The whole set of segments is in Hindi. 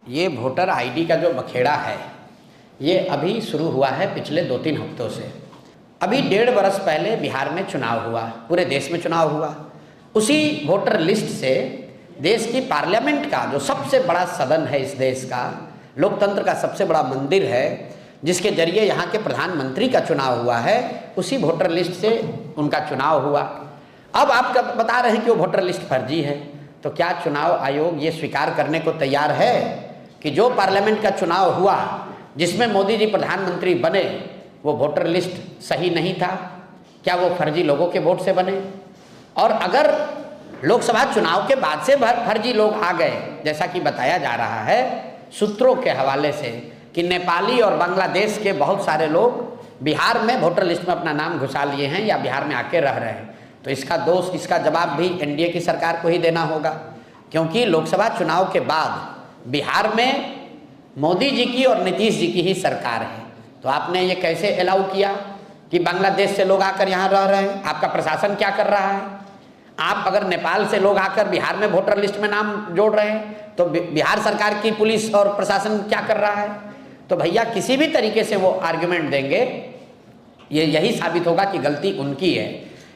ये वोटर आईडी का जो बखेड़ा है ये अभी शुरू हुआ है पिछले 2-3 हफ्तों से। अभी 1.5 बरस पहले बिहार में चुनाव हुआ, पूरे देश में चुनाव हुआ। उसी वोटर लिस्ट से देश की पार्लियामेंट का जो सबसे बड़ा सदन है, इस देश का लोकतंत्र का सबसे बड़ा मंदिर है, जिसके जरिए यहाँ के प्रधानमंत्री का चुनाव हुआ है, उसी वोटर लिस्ट से उनका चुनाव हुआ। अब आप बता रहे हैं कि वो वोटर लिस्ट फर्जी है, तो क्या चुनाव आयोग ये स्वीकार करने को तैयार है कि जो पार्लियामेंट का चुनाव हुआ जिसमें मोदी जी प्रधानमंत्री बने वो वोटर लिस्ट सही नहीं था? क्या वो फर्जी लोगों के वोट से बने? और अगर लोकसभा चुनाव के बाद से फर्जी लोग आ गए, जैसा कि बताया जा रहा है सूत्रों के हवाले से कि नेपाली और बांग्लादेश के बहुत सारे लोग बिहार में वोटर लिस्ट में अपना नाम घुसा लिए हैं या बिहार में आके रह रहे हैं, तो इसका दोष, इसका जवाब भी एनडीए की सरकार को ही देना होगा। क्योंकि लोकसभा चुनाव के बाद बिहार में मोदी जी की और नीतीश जी की ही सरकार है, तो आपने ये कैसे अलाउ किया कि बांग्लादेश से लोग आकर यहाँ रह रहे हैं? आपका प्रशासन क्या कर रहा है? आप अगर नेपाल से लोग आकर बिहार में वोटर लिस्ट में नाम जोड़ रहे हैं तो बिहार सरकार की पुलिस और प्रशासन क्या कर रहा है? तो भैया किसी भी तरीके से वो आर्ग्यूमेंट देंगे, ये यही साबित होगा कि गलती उनकी है।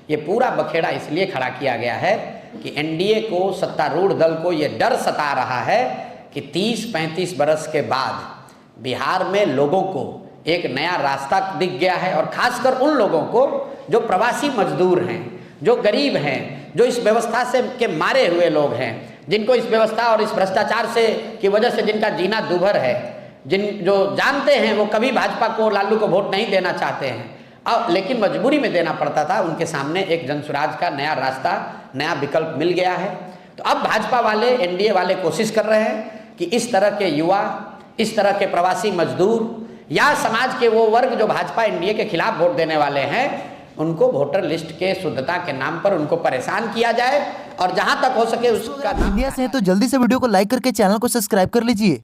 ये पूरा बखेड़ा इसलिए खड़ा किया गया है कि एनडीए को, सत्तारूढ़ दल को ये डर सता रहा है कि 30-35 बरस के बाद बिहार में लोगों को एक नया रास्ता दिख गया है, और खासकर उन लोगों को जो प्रवासी मजदूर हैं, जो गरीब हैं, जो इस व्यवस्था से के मारे हुए लोग हैं, जिनको इस व्यवस्था और इस भ्रष्टाचार से की वजह से जिनका जीना दूभर है, जो जानते हैं वो कभी भाजपा को, लालू को वोट नहीं देना चाहते हैं, अब लेकिन मजबूरी में देना पड़ता था, उनके सामने एक जनसुराज का नया रास्ता, नया विकल्प मिल गया है। तो अब भाजपा वाले, एनडीए वाले कोशिश कर रहे हैं कि इस तरह के युवा, इस तरह के प्रवासी मजदूर या समाज के वो वर्ग जो भाजपा एनडीए के खिलाफ वोट देने वाले हैं, उनको वोटर लिस्ट के शुद्धता के नाम पर उनको परेशान किया जाए, और जहां तक हो सके उसका इंडिया से है तो जल्दी से वीडियो को लाइक करके चैनल को सब्सक्राइब कर लीजिए।